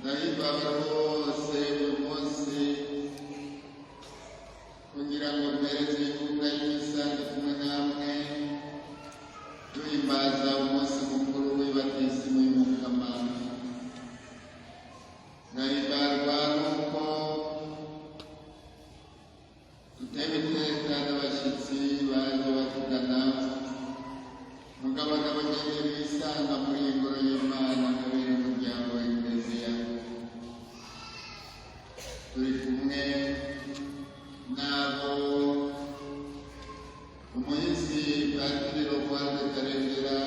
ndahimbawe rwose uyu munsi kugira ngo mpereze inkunga y'imisanzu kumwe namwe duhimbaza umunsi mukuru w'ibatisimu y'umukama. Ndahimbarwa nuko dutewe iteka n'abashyitsi baje batugana mugabo nabo nyene bisanga muri iyi ngoro y'Imana kabiri umuryango wa Ekleziya. Turi kumwe n'abo umuhisi Padiri Romuald Karengera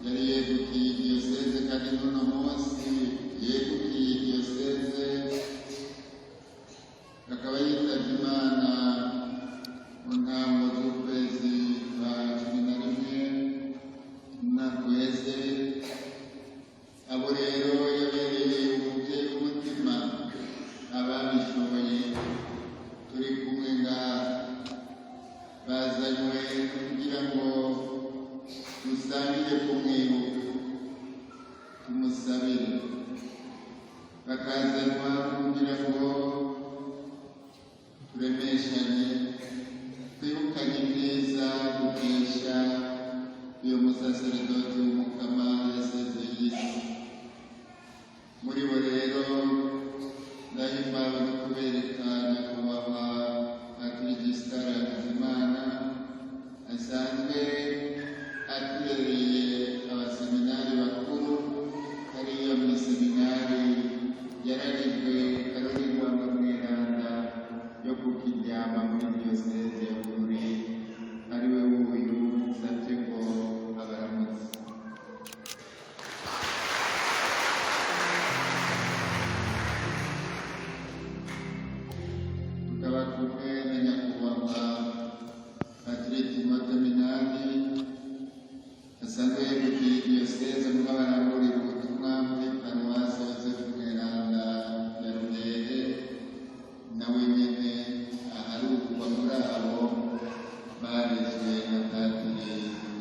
yari yegukiye diyoseze kandi n'uno munsi yegukiye diyoseze akaba yitavye Imana mu ntango z'ukwezi kwa 11 umwaka uheze. Abo rero yabereye umuvyeyi w'umutima ababishoboye turi kumwe ngaha bazanywe kugira ngo dusangire kumwibuka tumusabire, bakazanwa kugira ngo turemeshanye twibukanye ibyiza dukesha uyu musaseredoti w'umukama yasezeye isi. Muri bo rero ndahimbawe no kubereka nyakubahwa Padiri Giscard Hakizimana asanzwe atubereye abaseminari bakuru hariya muri seminari yaragijwe Karoli Rwanga Mweranda yo ku Kiryama muri diyoseze ya Bururi, ari we wuyu nsavye ngo abaramutse. Tukaba kumwe na nyakubahwa Padiri Timote Minani asanzwe yegukiye diyoseze mu barangurira ubutumwa muri paruwasi Yozefu Mweranda ya Rudere, nawe nyene aharugwa muri abo barezwe na Padiri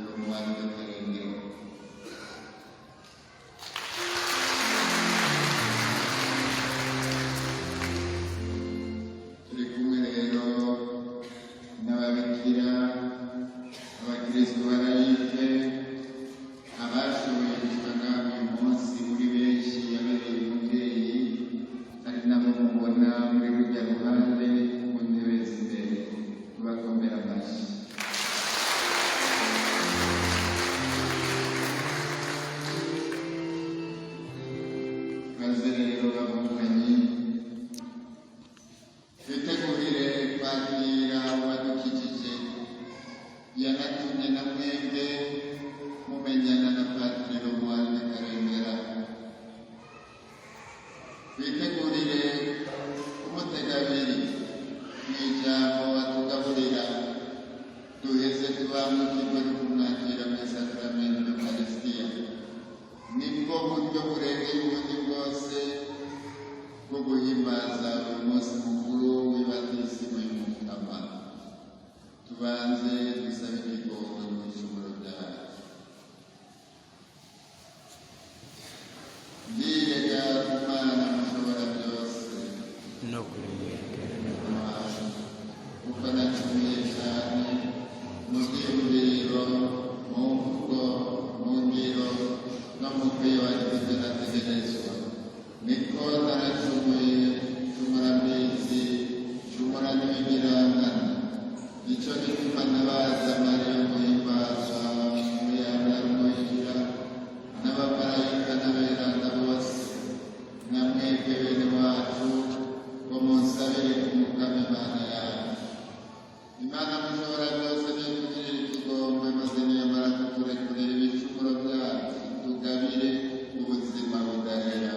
Romuald Karengera. Turi kumwe rero n'ababikira, abakristu barayike, abashoboye gushika uyu munsi muri benshi yabereye umuvyeyi, ari nabo mubona muri rujya ruhande mu ntebe z'imbere, tubakomera amashyi. Maze rero bavukanyi twitegurire kwakira uwadukijije, yanatumye na mwebwe mumenyana na Padiri Romuald Karengera. Twitegurire kumutega abiri mw'ijambo atugaburira, duheze tubamukirwe no kumwakira mu isakramento y'Eucharistia. Nibwo buryo burengeye ubundi bwose bwo guhimbaza uyu munsi mukuru w'ibatisimu y'umukama. Tubanze dusabe ikigongo n'ibicumuro byacu. Ndiyega ku Mana mushobora byose no kuremera kuko nacumuye cyane mu bwiyumviro, mu mvugo, mu ngiro no mu kwiyubahiriza nategerezwa. Niko naracumuye, ncumura mbizi, ncumura n'ibigirangana. Nico gituma nabaza Mariya muhimbaza muyanda muhira n'abamarayika n'aberanda bose, namwebwe bene wacu ngo munsabire ku Mukama Imana yacu. Imana mushobora byose nitugirire ikigongwe, maze niyamara kuturekurira ibicumuro byacu tugabire ubuzima budahera.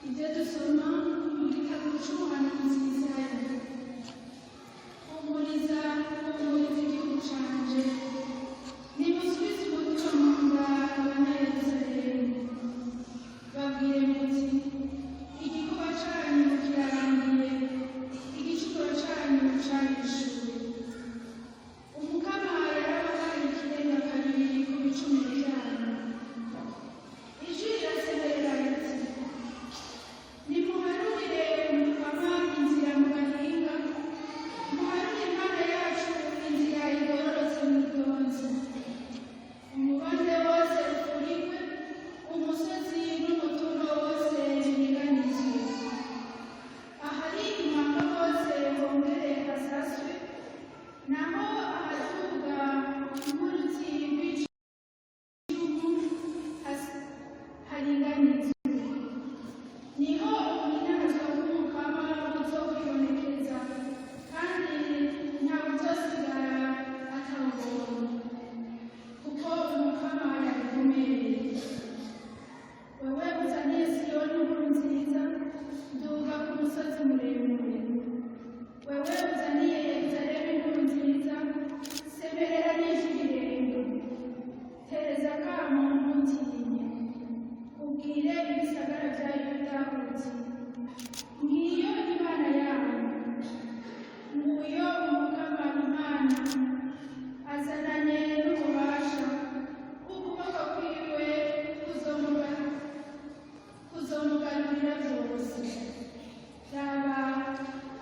Ibyo dusoma mu gitabo cy'umuhanuzi Isaya. Humuriza igihugu canje, nimusubize umutima mu nda abanyayerusalemu. Babwire muti, igikuba canyu kirarangiye, igicumuro canyu carishuwe. Umukama yarabahaye ikirenga kabiri ku bicumuro vyanyu. Ijwi rirasemerera riti, nimuharurire umukama inzira mu gahinga, muharure Imana yacu inzira igororotse mw'itonzi. Umubande wose ufurigwe, umusozi n'umutuno wose biringanizwe. Ahari impanga hose hongere hasaswe, naho ahatuga nk'uruzi rw'igihugu haringanizwe. Niho uburinganizwa bw'umukama buzokwibonekeza, kandi ntawuzosigara atawubonye, kuko umukama yabigomereye. Wewe uzaniye Siyoni inkuru nziza, duga ku musozi muremure. Wewe uzaniye Yerusalemu inkuru nziza, semerera n'ijwi rirenga. Tereza akamo ntutinye, ubwire ibisagara bya Yuda uti, ngiyo Imana yanyu, nguyo umukama Imana, azananye n'ububasha, ukuboko kwiwe kuzomugarurira byose. Raba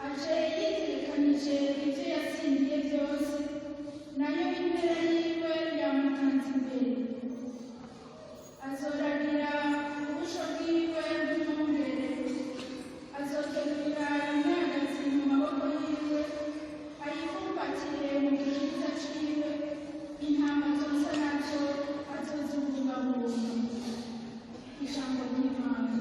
aje yitegekanije ibyo yatsindiye byose, nayo impera yiwe yamutanze imbere. Azoragira ubusho bwiwe bw'umwungere, azotegurira imyagazi mu maboko yiwe, ayifumbatire mu gituza ciwe, intama zonsa nazo azozibungabunga. Ijambo ry'Imana.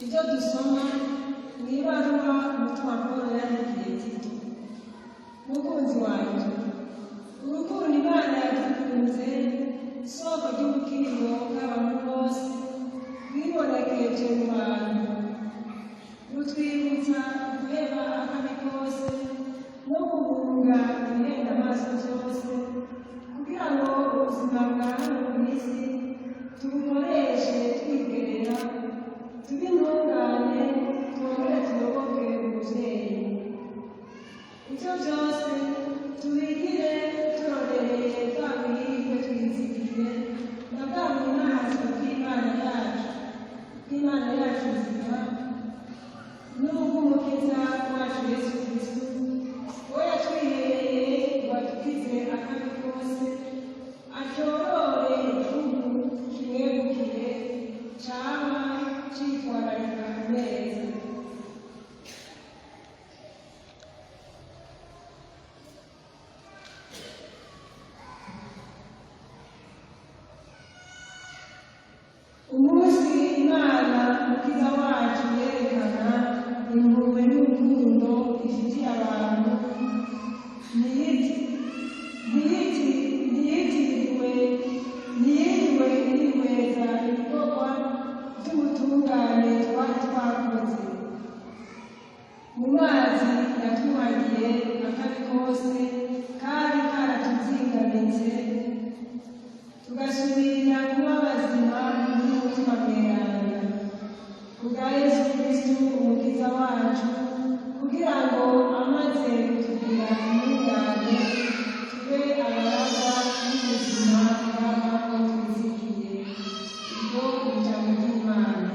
Ibyo dusoma mu ibaruwa umutima Pawulo yandikiye Tito. Mukunzi wanjye, urukundo Imana yadukunze, soko ry'ubukiriro bw'abantu bose, rwibonekeje mu bantu. Rutwibutsa guheba akabi kose no guhunga ibihenda amaso byose, kugira ngo ubuzima bwa hano ku isi tubukoreshe twigerera, tube intungane, twongere tuyoboke umubyeyi. Ibyo byose tubigire turorereye bwa bwihirwe twizigiye na bwa bumaso bw'Imana yacu nzima n'ubw'umukiza wacu Yesu Kristo, we yatwihereye ngo adukize akabi kose, atyorore igihugu kimwegukire cyaba cyitwararika neza. Umunsi Imana umukiza wacu yerekana impuhwe n'urukundo ifitiye abantu, ntiyitiriwe irihweza ibikorwa by'ubutungane twari twakoze. Mu mazi yatuhagiye akabi kose kari karatuzingamitse, tugasubira kuba bazima n'umutima mweranda kubwa Yesu Kristo umukiza wacu, kugira ngo amaze kutugira intungane tube abaragwa n'ubuzima bw'aho twizigiye. Iryo ni ijambo ry'Imana.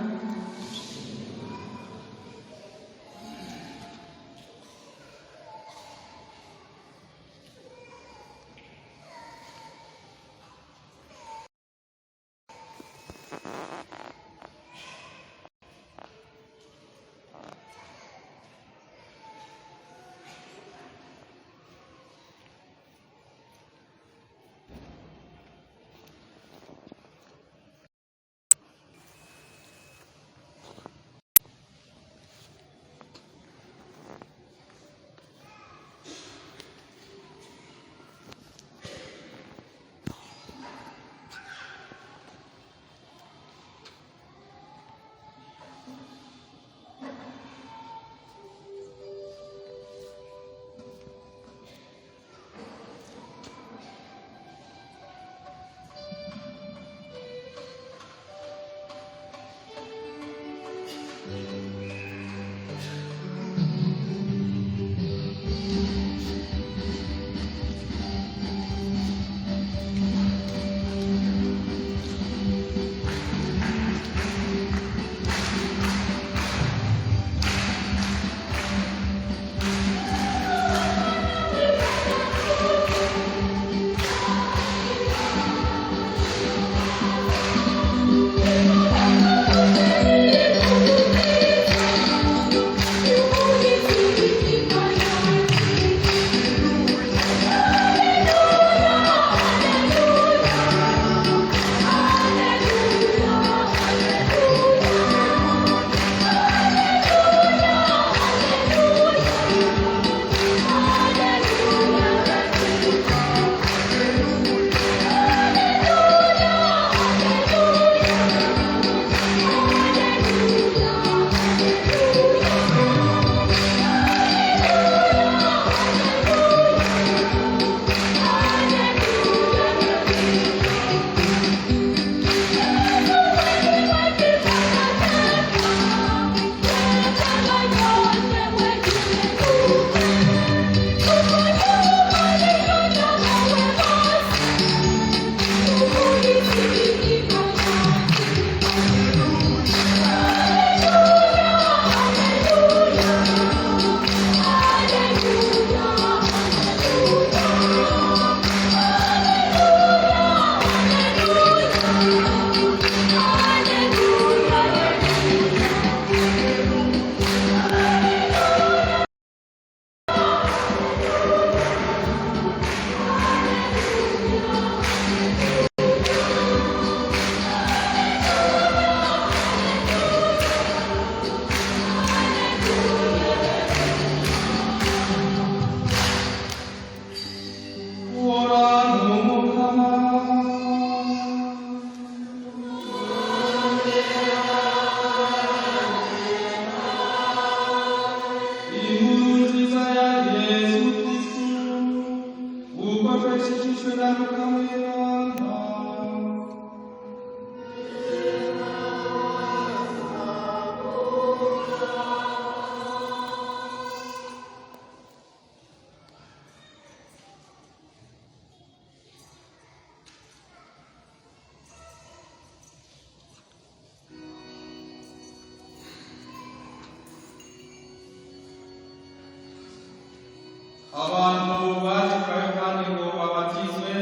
abantu bashikayo kandi ngo babatizwe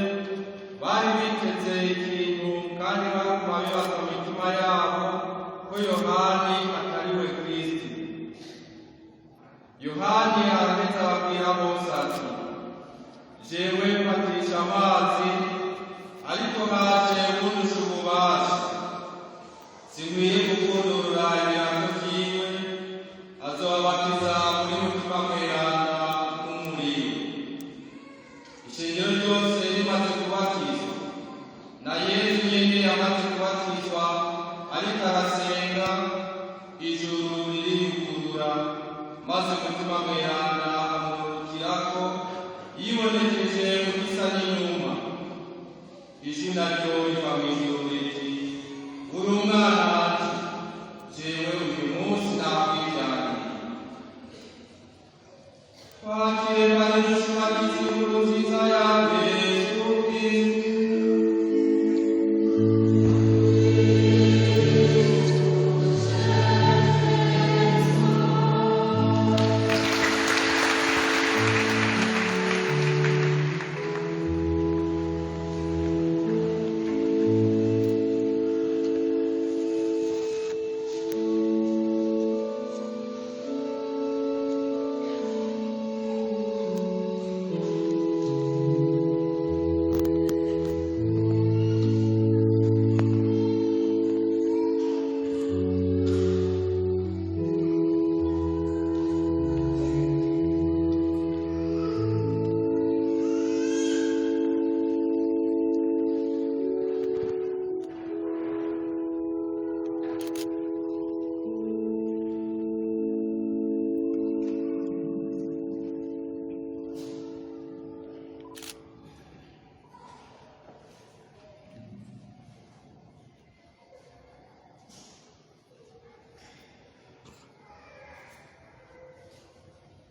bari biteze ikintu kandi baguma bibaza mu mitima yabo ko Yohani atari we Kristo. Yohani araheza ababwira bose ati, jewe mbatisha amazi, ariko haje uwundusha ububasha, sinkwiye gukundurura ibirago vyiwe, azobabatiza muri mutima mweranda nk'umuriro. Ishengero ryose rimaze kubatizwa, na Yesu nyene yamaze kubatizwa, ariko arasenga, ijuru ririyugurura, maze umutima mweranda amurukirako, yibonekeje mu gisa n'inyuma. Ijwi naryo riva mw'ijuru riti, uri umwana wanje, jewe uyu munsi nakwivyariye. Twakire kandi dushimagize inkuru nziza ya Yesu Kristo.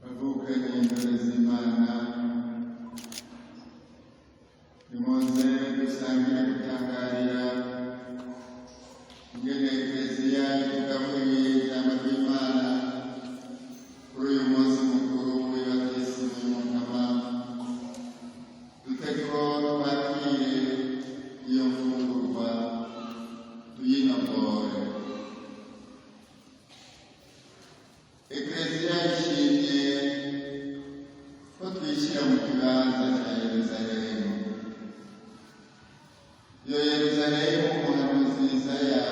bavukanye intore z'Imana, nimuze dusangire gutangarira ingene Ekleziya itugaburiye ijambo ry'Imana kuri uyu munsi mukuru w'ibatisimu y'Umukama. Duteko twakire iyo mfungurwa tuyinogore. Ekleziya ishimye ko twishyira mu kibanza cya Yerusalemu. Iyo Yerusalemu umuhanuzi Yesaya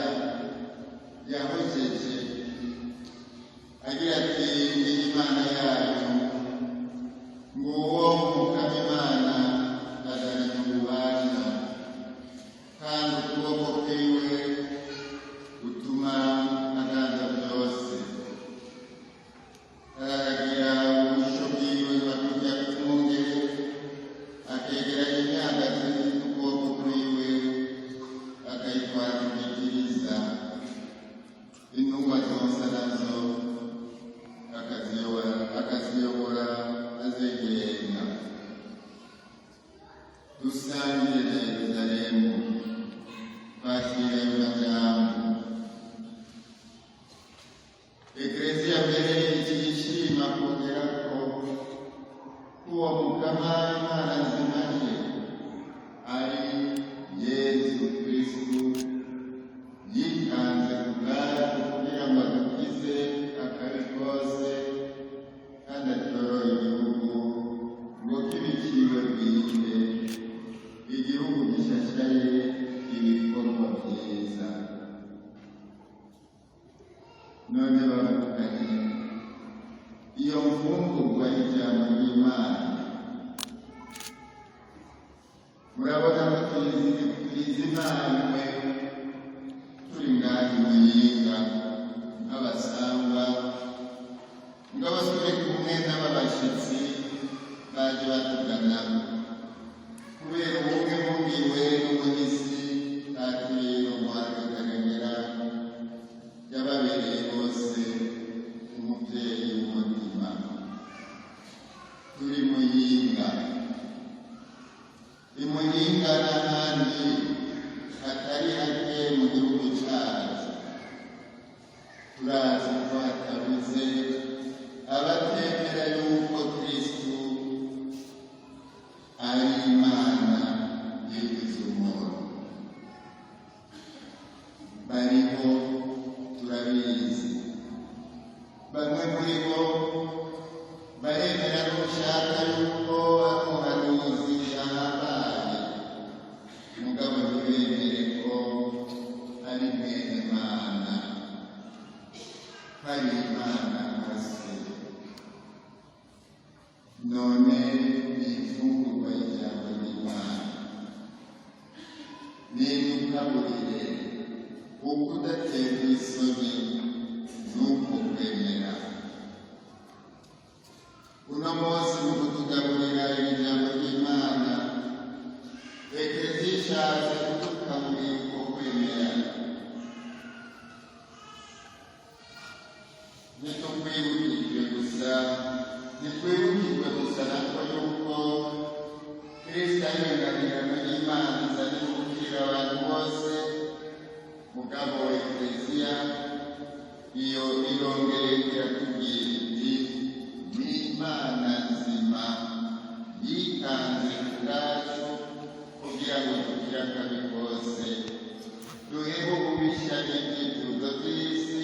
yahojeje agira ati, ndi Imana yanyu, nguwo Umukama Imana azanye ububasha, kandi ukuboko kwiwe gutuma aganza byose. Aragira ubusho bwiwe bakurya kumwungere, akegeranya imyagazi n'ukuboko kwiwe, akayitwara mu gikiriza. Intumwa zonsa nazo akaziyobora azegenga. Dusangire na Yerusalemu, twakire ayo majambo. Ekleziya mbere ikishima kongera ko uwo Mukama Imana nzimanye ari Yesu Kristo, yitanze ku bwacu kugira ngo adukize akabi kose, kandi atoroye igihugu ngo kibikiriwe bwite, igihugu gishashaye ibikorwa byiza. None bavukanye, iyo mfungurwa y'ijambo ry'Imana murabona ko twizimanywe turi ngaha Muyinga nk'abasangwa, mugabo turi kumwe n'ababashitsi baje batugana kubera ubumwe bumwiwe n'umuhisi Patiri Romuald Karemera yababereye bose umuvyeyi w'umutima. Turi Muyinga, i Muyinga n'ahandi hatari hake mu gihugu cacu. Turazi ko hatabuze abatemera yuko Kristo bamwe muri bo baremera ko ushaka yuko umuhanuzi yahabaye, mugabo ntibemere ko ari mwene Imana, hari Imana nka se. None imfungurwa y'ijambo ry'Imana n'intukaburire kuko udaterwa isoni n'uko kwemera. Uno munsi mu kutugaburira ijambo ry'Imana, Ekleziya ishatse kutugaburira uko kwemera. Ntitwibukijwe gusa natwe yuko Kristo ari ingabirano y'Imana izanye gukira abantu bose, mugabo Ekleziya iyo irongera iratubwira iti ni Imana nzima yitanze ubwacu kugira ngo tugire akabi kose, duhebe ububisha n'ibyifuzo by'isi,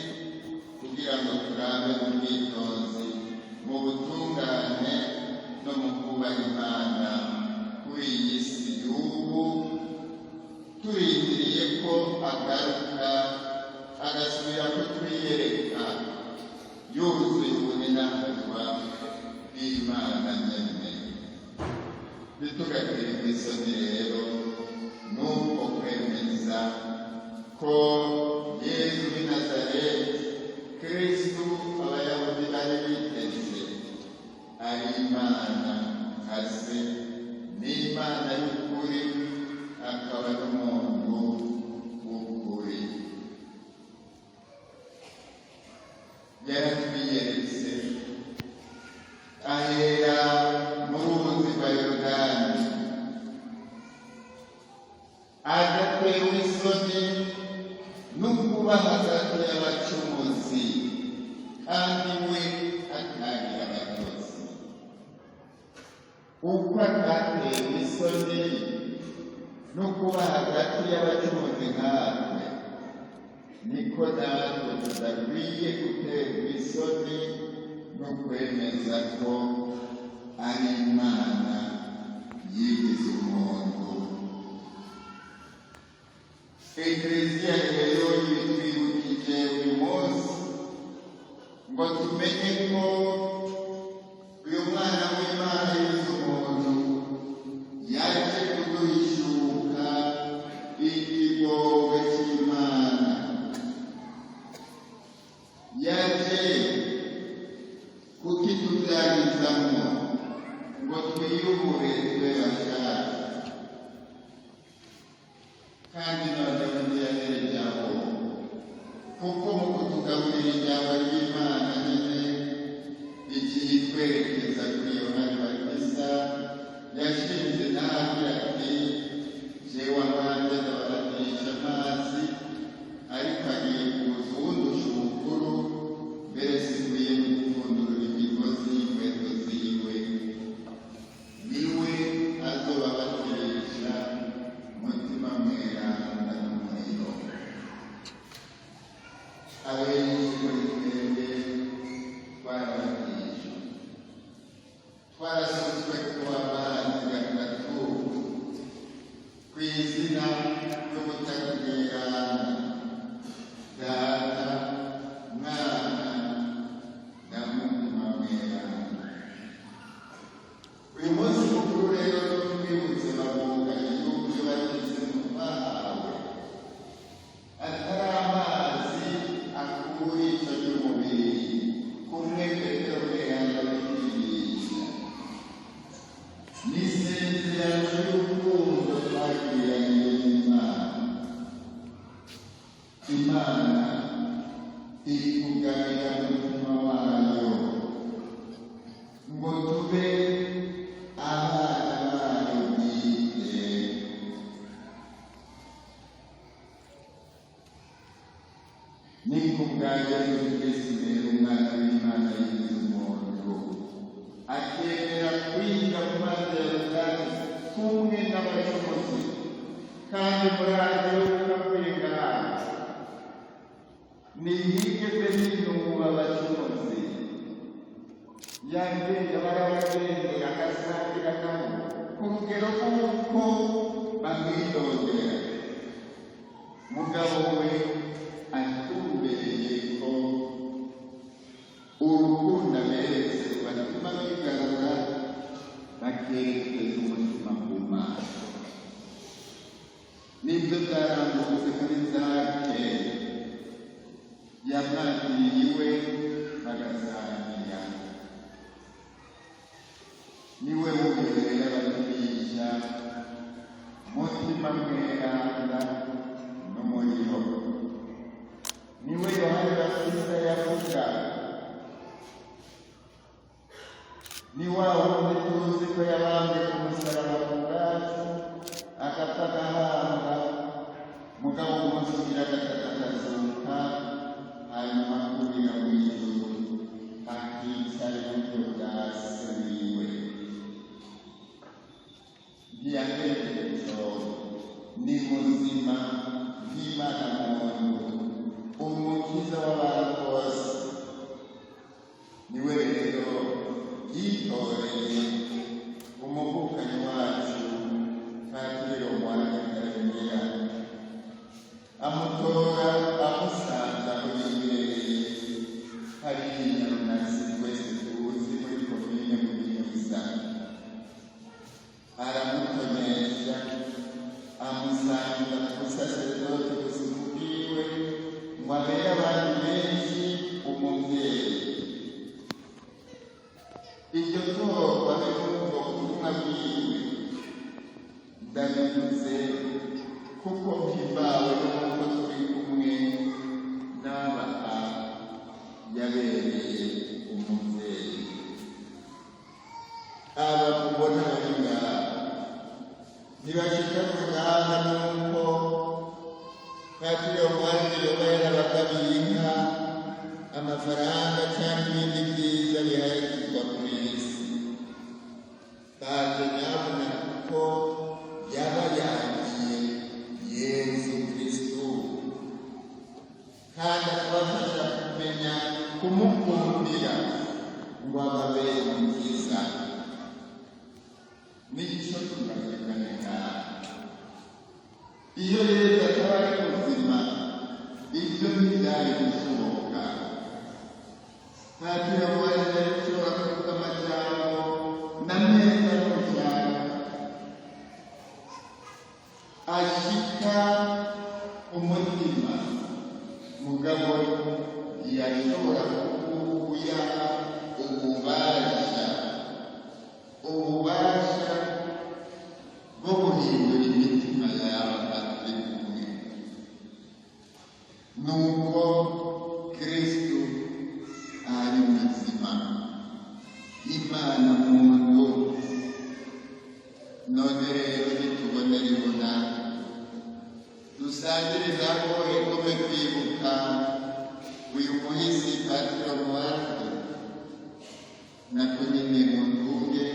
kugira ngo turabe ubwitonzi mu butungane no mu kubaha Imana kuri iyi si y'ubu, turindiriye ko agaruka agasubira kutwiyereka yuzuye ubunenahazwa bw'Imana nyene. Ntitugaterwe isoni rero n'uko kwemeza ko Yesu w'i Nazareti, Kristu abayahudi bari biteze, ari Imana nka se, ni Imana y'ukuri, akaba n'umuntu w'ukuri. Yaratwiyeretse ahera mu ruzi rwa Yorodani, adatewe isoni n'ukuba hagati y'abacumuzi, kandi we atagira abatutsi. Uko atatewe isoni n'ukuba hagati y'abacumuzi nkatwe, niko natwe tudakwiye guterwa isoni no kwemeza ko ari Imana yigize umuntu. Ekleziya rero yitwibukije uyu munsi ngo tumenye ko uyu mwana w'Imana yigize umuntu yaje kuduhishuka ikigowe cy'Imana, yaje kukitubyarizamo ngo twiyubure tube bashaka. Kandi noneho ntiyahereje aho, kuko mu kutugaburira ijambo ry'Imana nyine ikitwerekeza kuri Yohana Batista, yashinze n'ahagira ati jewe abanje ndabaratisha amazi, ariko agiye kuza uwundusha ubukuru, mbere sikwiye gupfundurira imigozi y'inkweto ziwe, niwe azobabatirisha umutima mweranda n'umuriro. Abenshi muri twebwe twarabatijwe, twarasuzwe kuba abahanzi gatatu ku izina ry'umutakugerana, Data, Mwana na Mutima mweranda. Uyu munsi mukuru rero twibutse bavuga yuko iyo bagize mu bahawe atari amazi akurisha y'umubiri, kumwe Petero mweranda abitwigisha, n'isezerano y'urukundo twagiranye n'Imana. Imana iri kugabira umutima wayo ngo tube abana bayo bwite. Ni kubwa Yesu Kristo rero umwana w'Imana yigize umuntu, akemera kwiga mu mazi ya Yorodani kumwe n'abacumuzi, kandi muri ayo kwiga ntiyigeze yinuba abacumuzi, yagenda barabagende agasangira nabo ku rugero rw'uko bamwitondera. Mugabo we atumbereye ko urukundo aberetse batuma bigaragara bakerekeza umutima ku Mana. Nibyo byarambutse muri zake yamwakiriwe bagasangira. Niwe wubereye abatumisha mutima mweranda n'umuriro. Niwe Yohana Batista yavuga, ni wa wundi tuzi ko yabambwe ku musaraba ku bwacu agapfa agahambwa, mugabo kumusugira agatazuka, hanyuma kurira mu ijuru akicara iburyo bwa Se wiwe. Ntiyaherezo ni muzima nk'Imana muntu, umukiza w'abantu bose. Niwe rero yitoreye umuvukanyi wacu Patiro Mwana Karemera, amutora amusanze aho yibereye hariya Runasi twese tuzi muri komine Buhinyuza. Aramutonesha amusanga ku saseredoti ubuzima bwiwe ngo abere abantu benshi umubyeyi. Iryo torwa n'ubwo butumwa bwiwe ndabivuze kuko mpimbawe n'uko turi kumwe n'abaha yabereye umubyeyi. Aba mubona bari ngaha ntibashika ku nganda n'uko Patiro Mwana yoba yarabagabiye inka, amafaranga cyangwa ibindi byiza bihayagirwa kuri iyi si. Baje nyabona kuko yaba yagiye Yesu Kristo, kandi akabafasha kumenya kumukundira ngo ababere umukiza. Nicyo tubashikane ngaha. Iyo Yesu ataba ari muzima, ibyo ntibyari gushoboka. Patiro Mwana yari gushobora kuvuga amajambo na meza n'urushaka ashika umutima, mugabo yashobora kubuya ububasha bwo guhindura imitima y'abatari kumwe. Nuko Kristo ari muzima, Imana muntu. None rero nitubonera ibona dusangire nabo igome kwibuka uyu muhisi Patiro Mwana. Nako nyine mu ntunge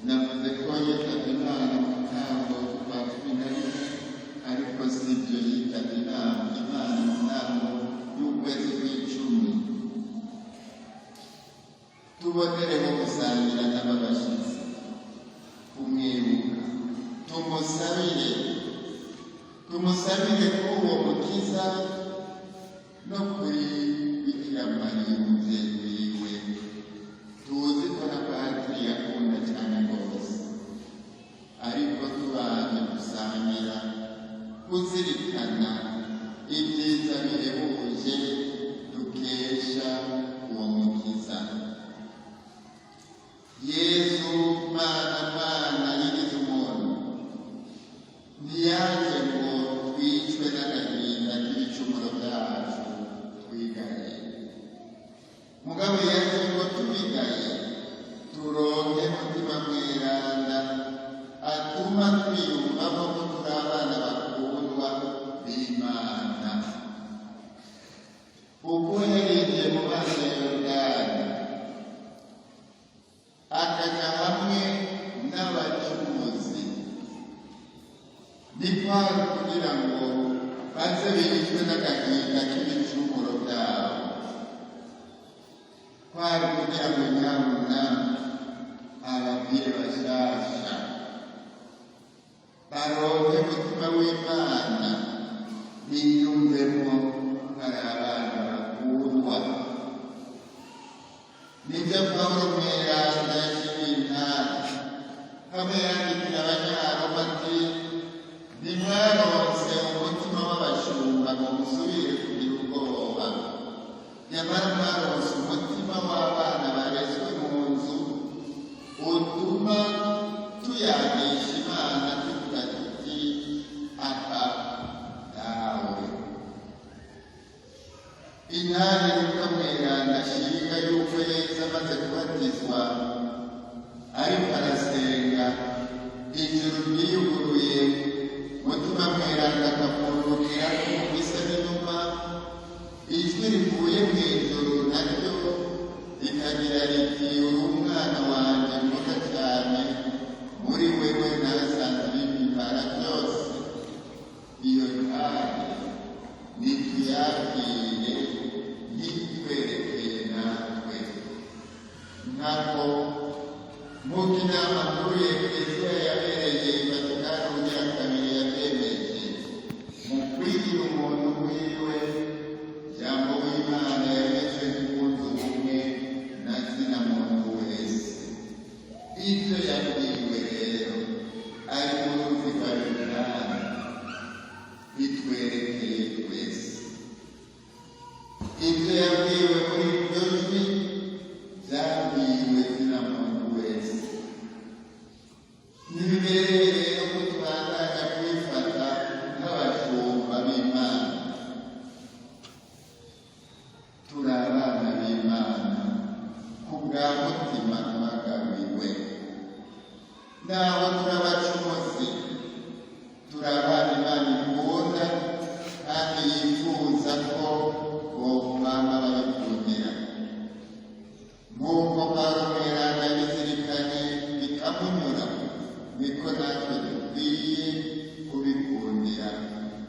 navuze ko yitabye Imana mu ntango kuva 11, ariko si ibyo yitabye Imana mu ntango y'ukwezi kw'icumi. Tubonereho gusangira n'ababashyitsi, kumwibuka, tumusabire ko uwo mukiza no kuri Bikira Mariya umubyeyi wiwe. Tuzi ko na Patiri yakunda cyane rwose, ariko tubanje gusangira, kuzirikana ibyiza bihebuje dukesha uwo mukiza. Yesu Mana yigize umuntu, ntiyaje ngo twicwe n'agahinda k'ibicumuro byacu twigaye, mugabo yaje ngo tubigaye turonke mutima mweranda atuma twiyumvamo ko turi abana bakundwa b'Imana. Ubwo yarinjiye mu maso ya Yorodani akaja hamwe n'abacumuzi, ni kwari kugira ngo baze bicwe n'agahinda k'ibicumuro byabo, kwari kugira ngo nyabuna ababwire bashasha baronke umutima w'Imana biyumvemo ari abana bakundwa. Nibyo Pawulo mweranda yashimiye intara hamwe yandikira Abanyaroma ati ntimwaronse umutima w'abashumba ngo musubire kugira ubwoba, nyamara mwaronse umutima w'abana barezwe mu nzu utuma tuyagisha Imana tuvuga tuti aba dawe. Intare Luka mweranda ashinga yuko Yesu amaze kubatizwa ariko arasenga, ijuru ryiyuguruye, mutima mweranda akamururira kumvise n'inyuma, ijwi rivuye mu ijuru naryo rikagira riti uri umwana wanjye nkunda cyane, muri wewe nasanze ibimara byose. Iyo ntare nituyakire yitwerekeye natwe nk'ako nk'uko inama nkuru y'Ekleziya yabereye i Vatikani ubugira kabiri yabemeje mu kwigira umuntu wiwe, jambo w'Imana yameze nk'umunsi umwe na zina muntu wese. Ibyo yabwiwe rero ari mu ruziga runaka bitwerekeye twese. Ibyo yabwiwe muri iryo jwi byabwiwe zina muntu wese. Nibibereye rero ko tubandanya kwifata nk'abashumba b'Imana, turi abana b'Imana ku bwa mutima twagabiwe. Naho turi abacumuzi, turi abana Imana ikunda kandi yifuza ko bopfama bayikundira. Nk'uko Pawulo mweranda yabizirikanye bikamunyura, niko natwe dukwiye kubikundira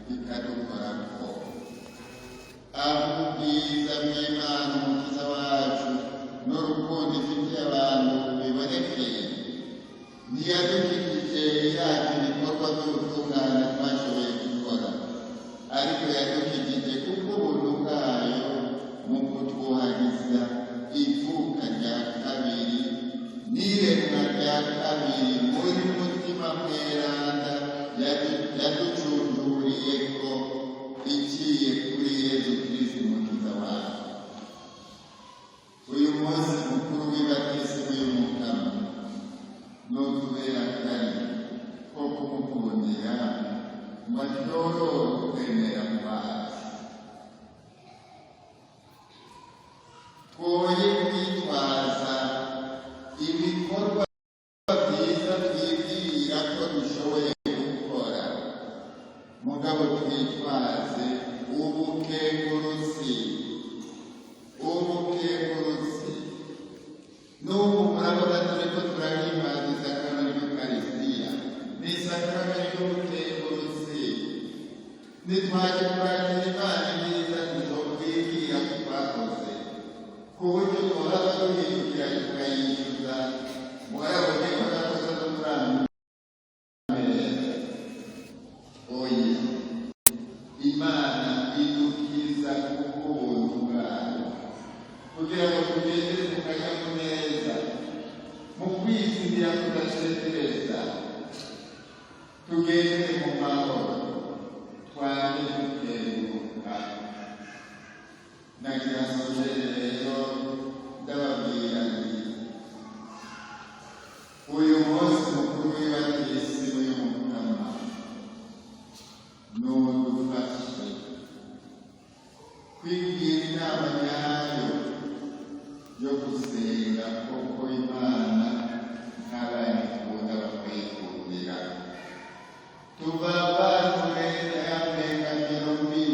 bikadukorako. Aho ubwiza bw'Imana umukiza wacu n'urukundo ifitiye abantu bibonekeye, ntiyadukijije irata ibikorwa by'ubutungane twashoboye gukora, ariko yadukijije kubw'ubuntu bwayo mu kutwuhagiza ivuka rya kabiri n'iremwa rya kabiri muri mutima mweranda yaducunguriyeko iciye kuri Yesu Kristo umukiza wacu. Uyu munsi mukuru w'ibatizo y'Umukama nutubera kari ko kumukundira ngo ashobore kwemera kwacu. Twoye kwitwaza ibikorwa byiza twibwira ko dushoboye gukora, mugabo twitwaze ubukengurusi. N'ubu murabona turiko turahimbaza isakramento ry'Ukaristiya, ni isakramento ry'ubukengurusi. Nitwaje kurakira Imana ibyiza tuzokwibwira ko twakoze, ku buryo twohava duhindukira tukayishyuza, murabona ko nakoze no muri Amerika. Oya, Imana idukiza kubw'ubuntu bwayo kugira ngo tugeze mu kanyamuneza, mu kwizindira tudatetereza, tugeze mu mahoro, twaje dukenguruka. Nagira sojere rero ndababwira nti uyu munsi mukuru w'ibatizo y'Umukama nudufashe kwigira inama nyayo yo gusenga koko Imana nk'abayikunda bakayikundira. Tuvavanure ya mpengamiro mbi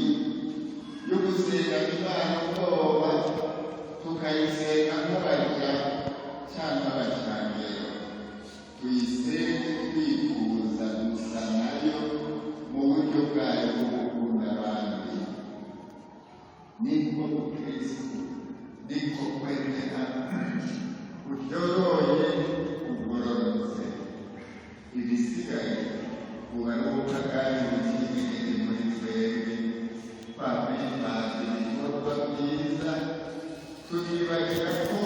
yo gusenga Imana ubwoba, tukayisenga nk'abarya cyangwa abacangero. Tuyisenge twifuza gusa nayo mu buryo bwayo bwo gukunda abandi. Niko Kristo, niko kwemera ushoroye ugororotse ibisigaye ubaruka kandi bikirigeze muri twebwe twakwifaza ibikorwa byiza turibagira ko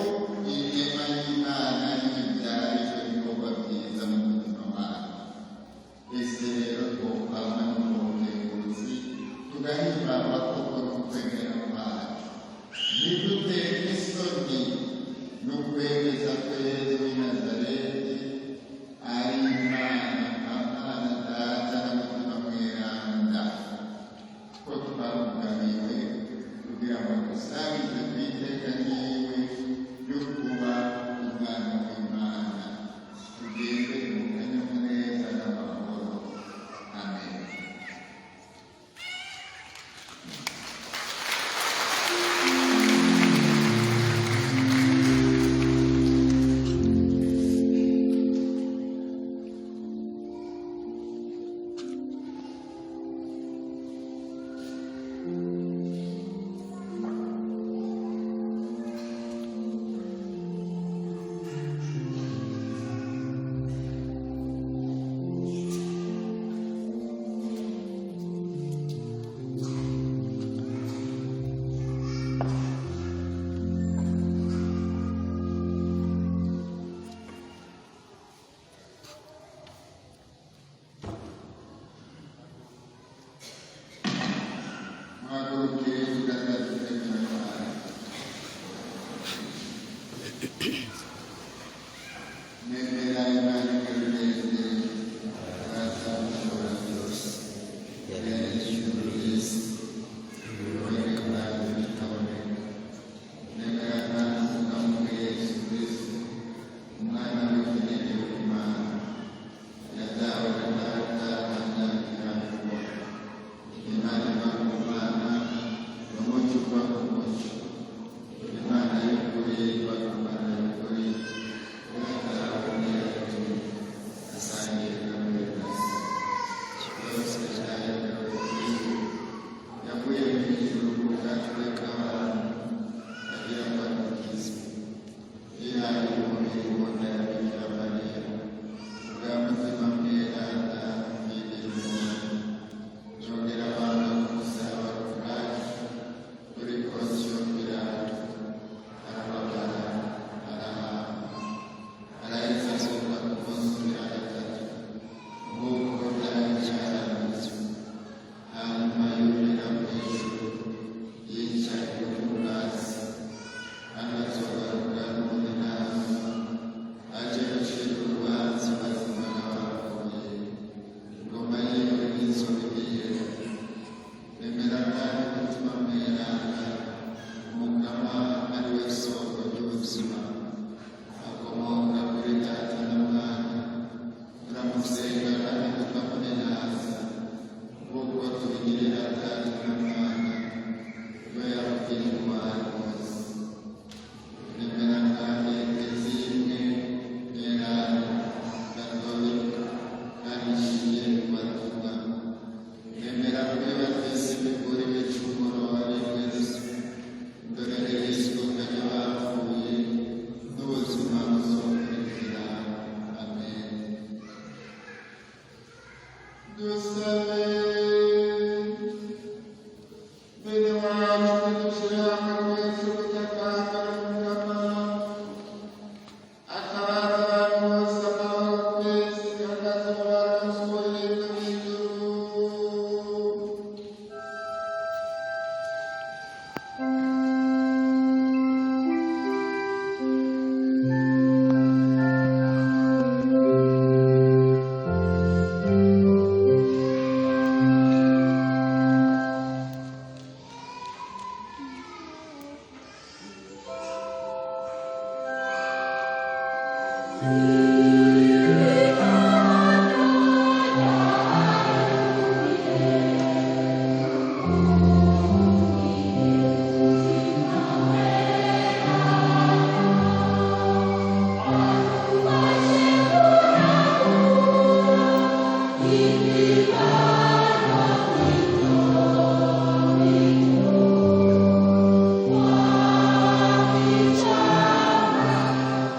inema y'Imana n'ibyara ibyo bikorwa byiza mu buzima bwacu. Ese rero twokwama n'ubukenguzi tugahimbarwa koko n'ukwemera kwacu, ntidutere isoni n'ukwemeza ko Yesu w'i Nazareti ari Imana, Imana Data n'umutima mweranda, ko twarugabiwe kugira ngo dusangize ku iteka ryiwe ryo kuba umwana w'Imana, tugende mu kanyamuneza n'amahoro. Amen.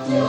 Yeah.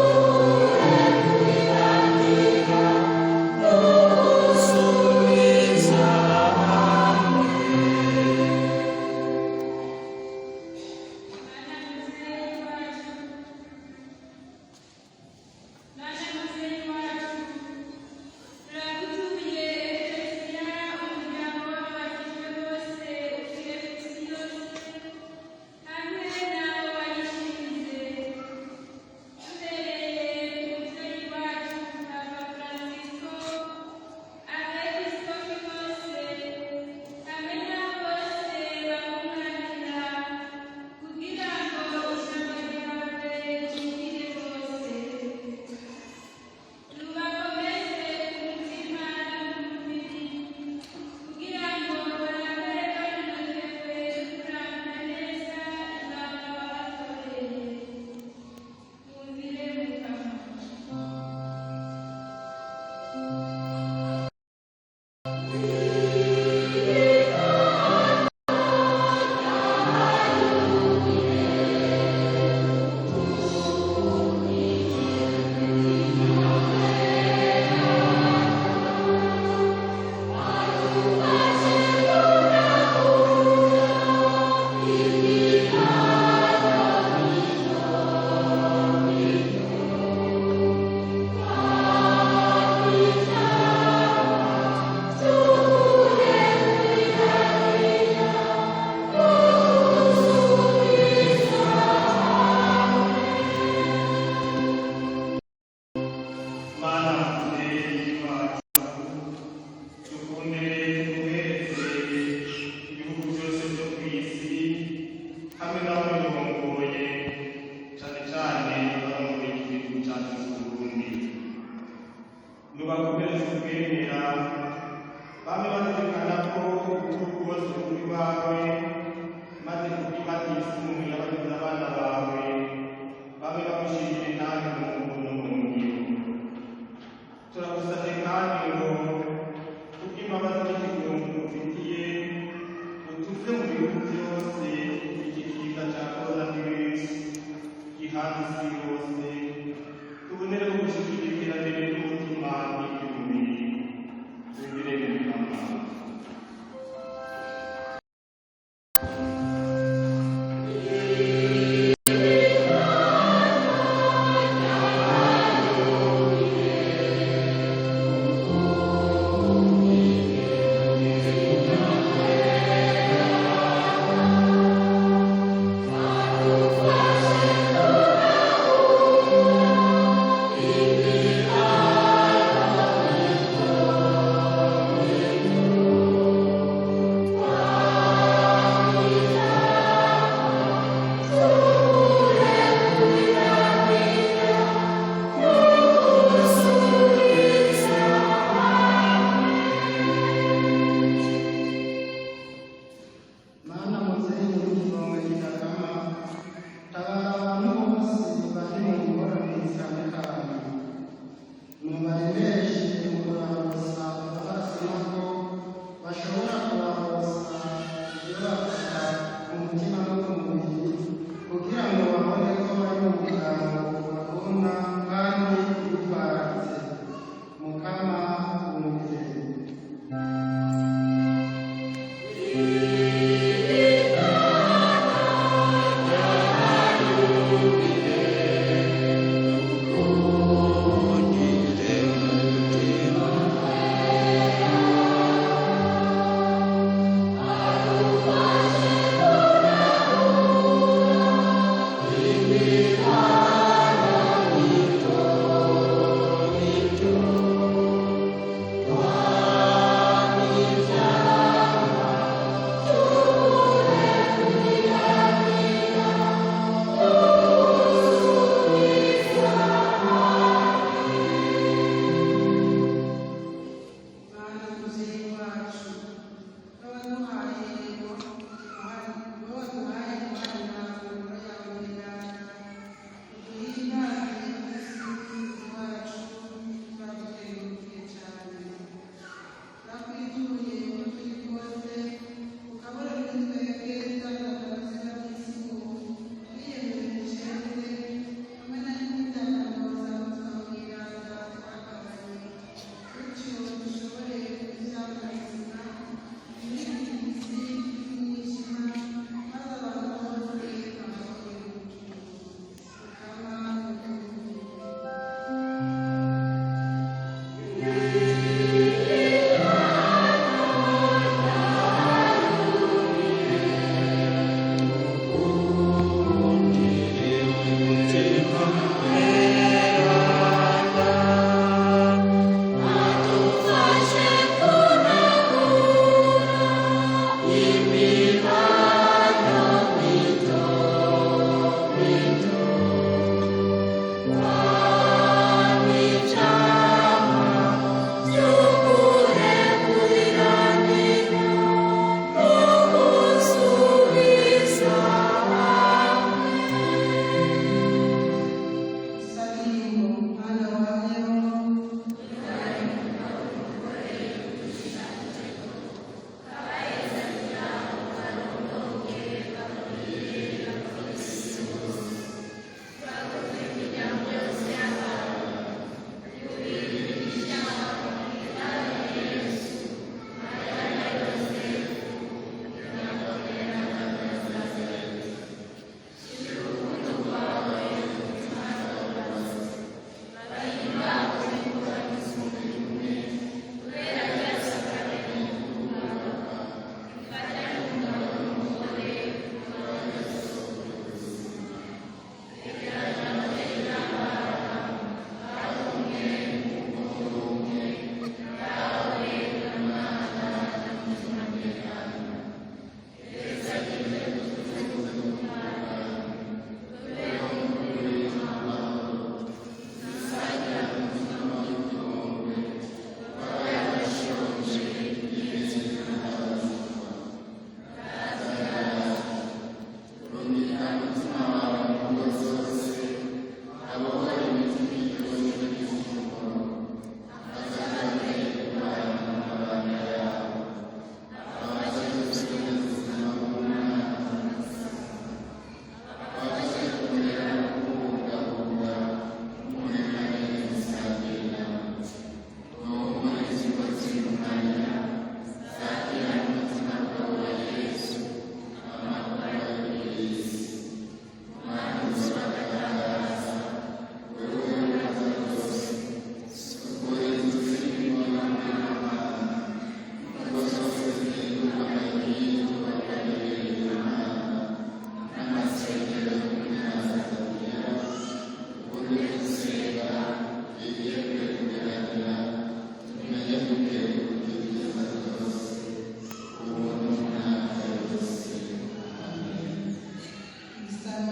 hamwe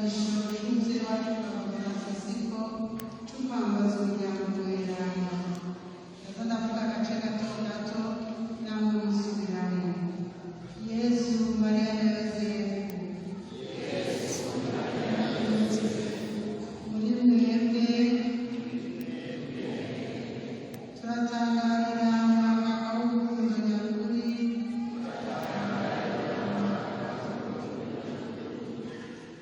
igisabisho cy'umubyeyi wacu Papa Francisco cyo kwambaza umuryango werana. Ndaza ndavuga agace gato gato namwe musubiramo. Yesu, Mariya na Yosefu, muri mwebwe turatangarira umwaka w'urukundo nyakuri,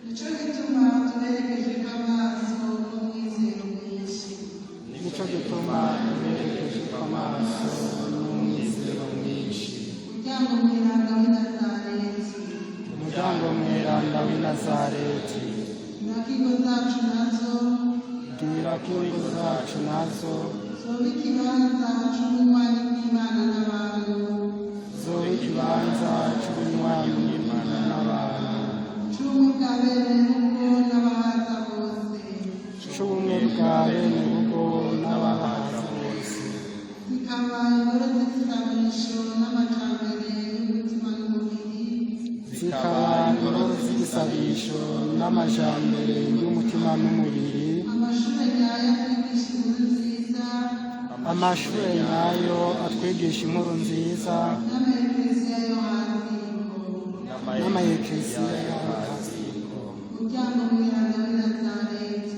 nicyo gituma tuberekeje amaso n'umwizero mwinshi. nicyo gituma tuberekeje amaso n'umwizero mwinshi. Umuryango mweranda w'i Nazareti, umuryango mweranda w'i Nazareti, intakigo zacu nazo bwira ko ingo zacu nazo zoba ikibanza cy'ubunywanyi bw'Imana n'abantu, zoba ikibanza cy'ubunywanyi bw'Imana n'abantu, cy'ubumwe bwa bene rugo n'abahaza bose, cy'ubumwe bwa bene rugo n'abahaza bose, zikaba ingoro z'igisabisho n'amajambere y'umutima n'umubiri, zikaba ingoro z'igisabisho n'amajambere y'umutima n'umubiri, amashuri nyayo kwigisha inkuru nziza, amashuri nyayo atwigisha inkuru nziza, n'amaekleziya yo hanze y'ingo. n'amaekleziya y'ahantu. Umuryango mweranda w'i Nazareti,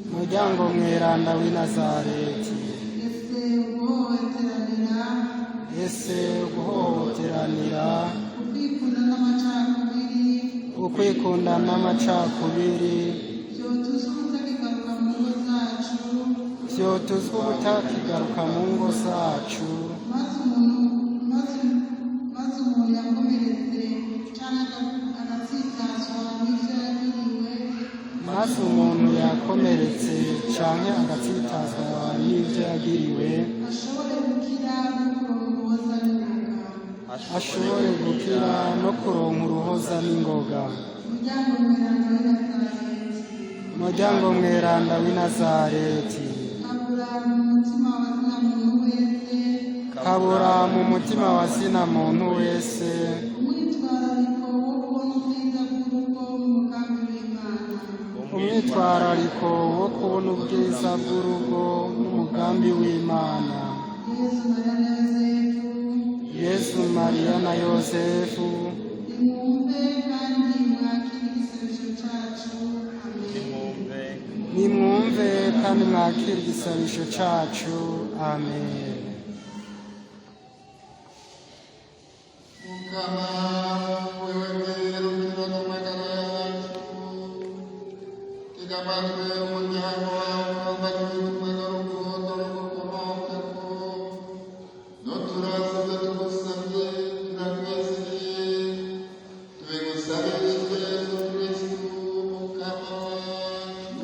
umuryango mweranda w'i Nazareti, ese uguhohoteranira, ese guhohoteranira, ukwikunda n'amacakubiri ukwikunda n'amacakubiri vyotuzwa ubutakigaruka mu ngo zacu, vyotuzwa ubutakigaruka mu ngo zacu, maze umuntu yakomeretse canke agatsitazwa n'ivyo yagiriwe, maze umuntu yakomeretse canke agatsitazwa n'ivyo yagiriwe, ashobore gukira no kuronka ubuhoza n'ingoga. ashobore gukira no kuronka uruhoza n'ingoga. Umuryango mweranda w'i Nazareti, kabura mu mutima wa zina muntu wese, umwitwarariko wo kubona ubwiza bw'urugo n'umugambi w'Imana. Yesu, Mariya na Yosefu, nimwumve kandi mwakire igisabisho cacu. Amen. Mukama wewe mwerukiro n'amagara yacu, tega amatwi umuryango wawe ukambagirizwa n'urukundo rugukomokako, n'uturaza tugusabye turakwizeye, tubigusabishije Yesu Kristu Mukama wacu.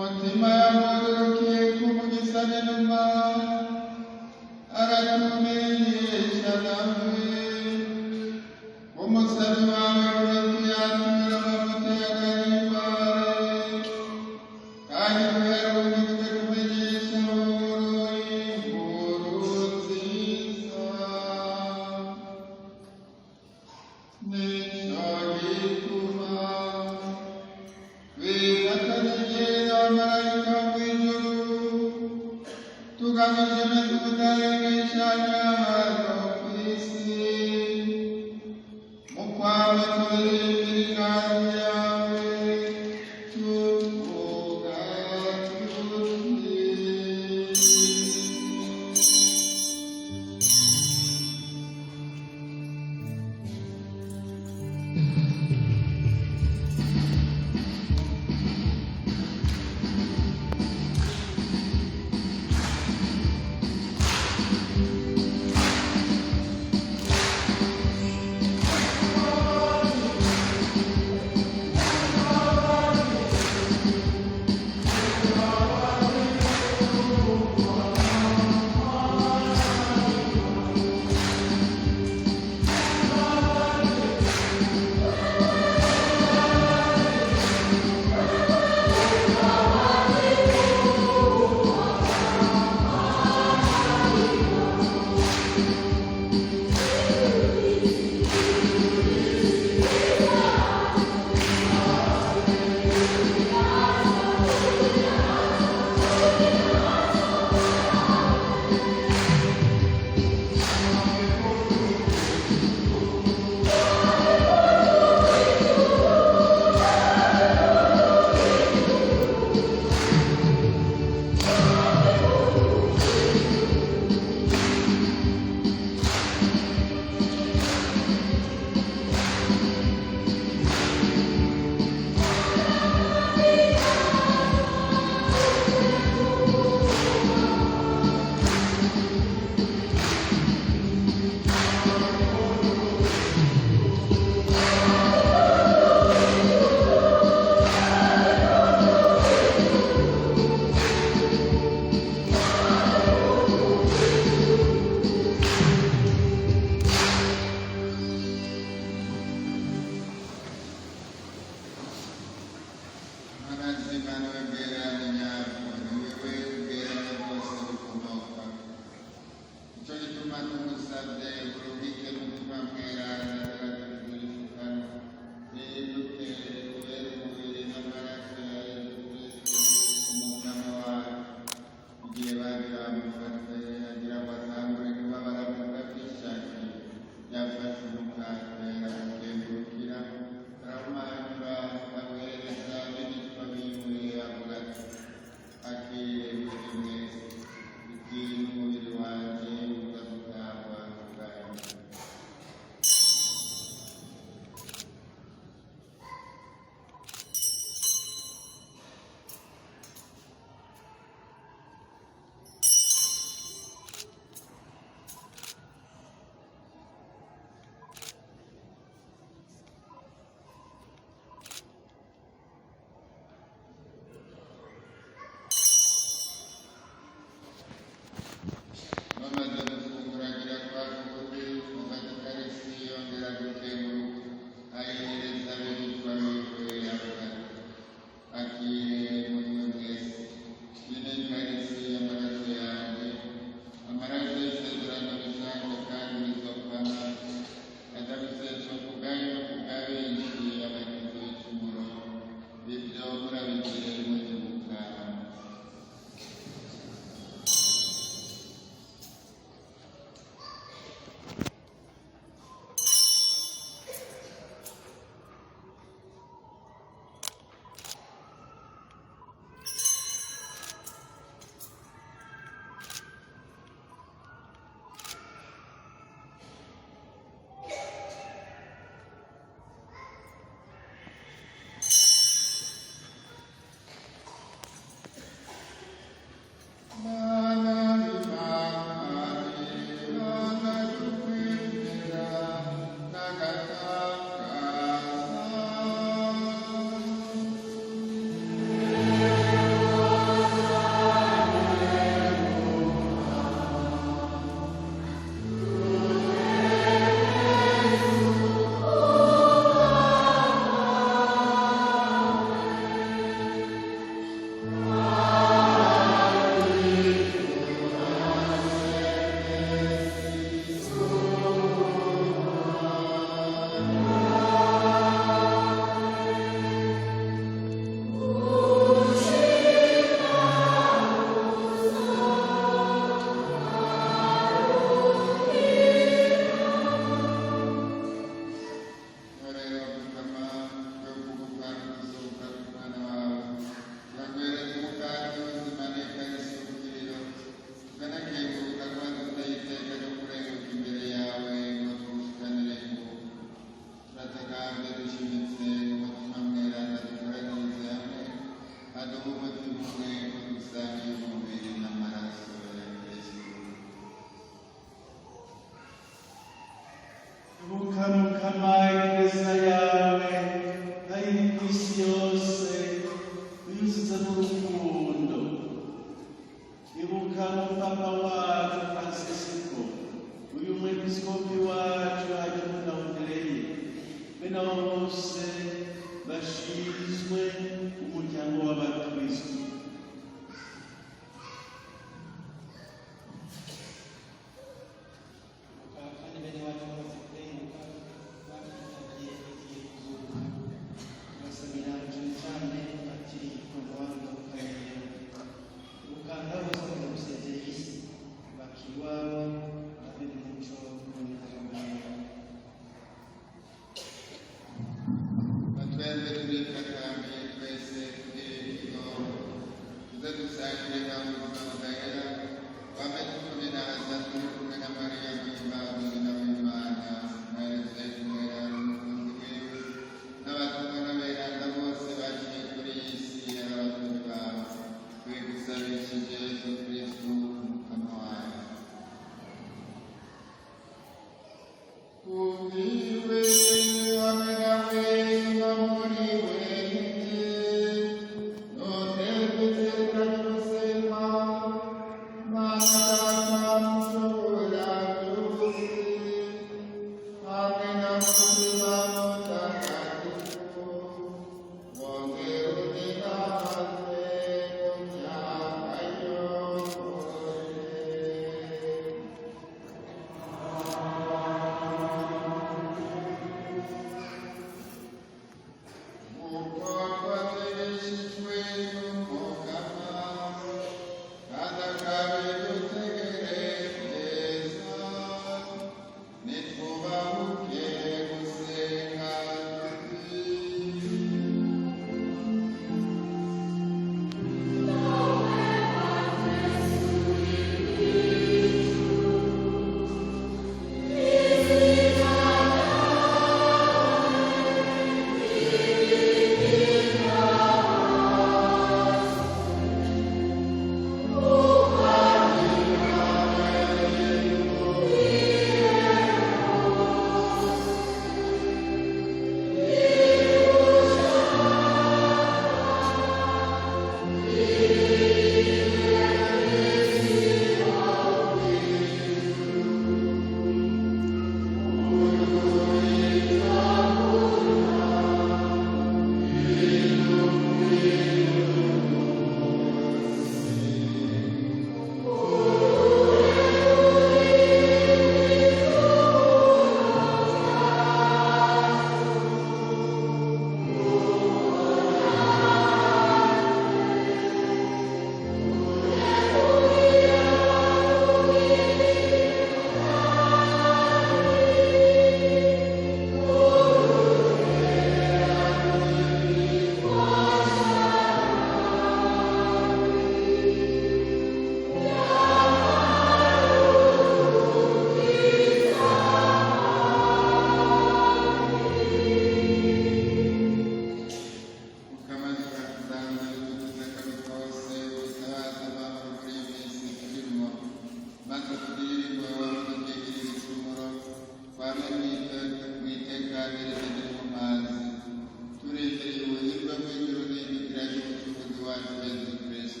wacu Yesu Kristo.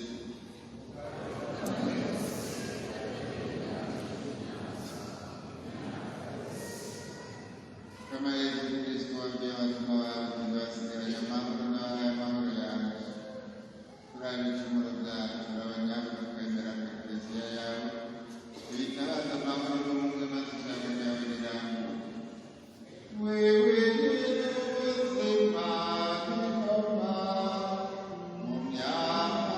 Kama Yesu Kristo waambia watumwa wake wasigaranye amahoro nawe amahoro yanjye, turabe ibicumuro byacu turabanyabura kwemera mu Kiliziya yawe, ibitabaza amahoro n'ubumwe maze ijambo ryawe rirambuke. Wewe nyene ubuzima n'ingoma mu myaka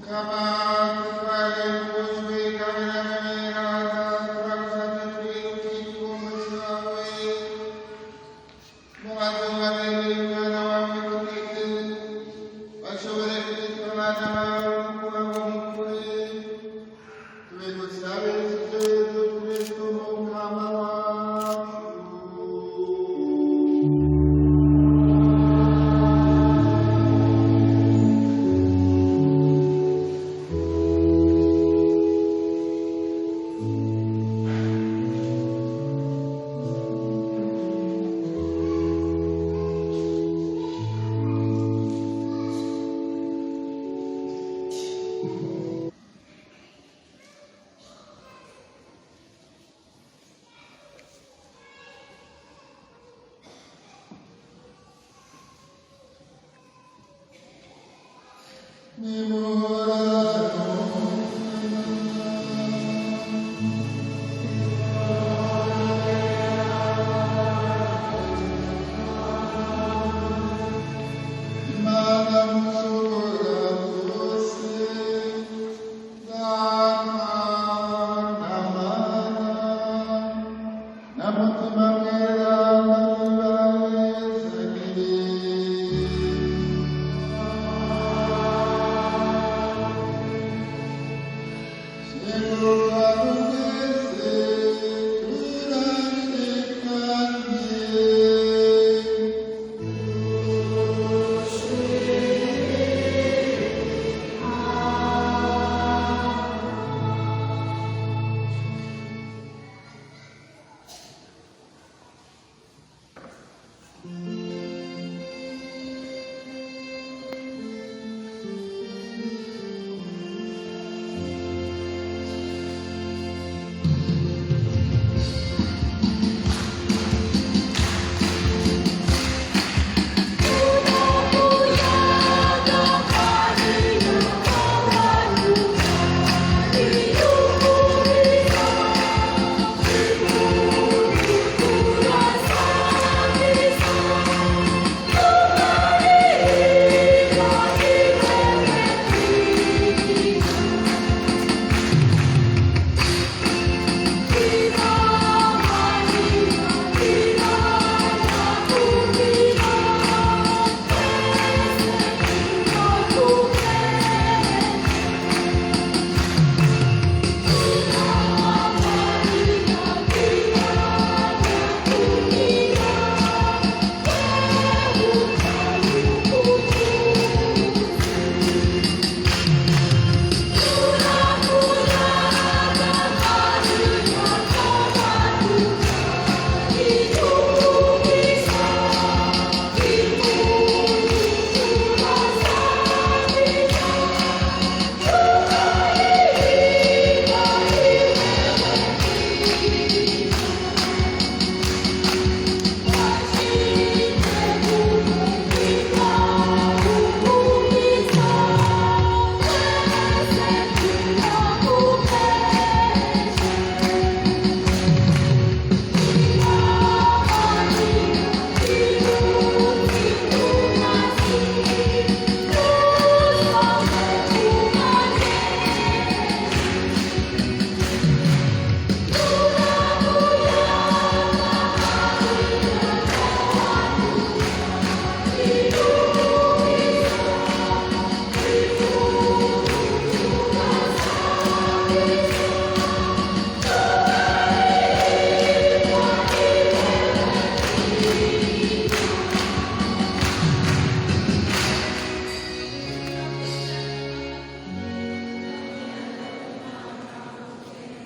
Amen.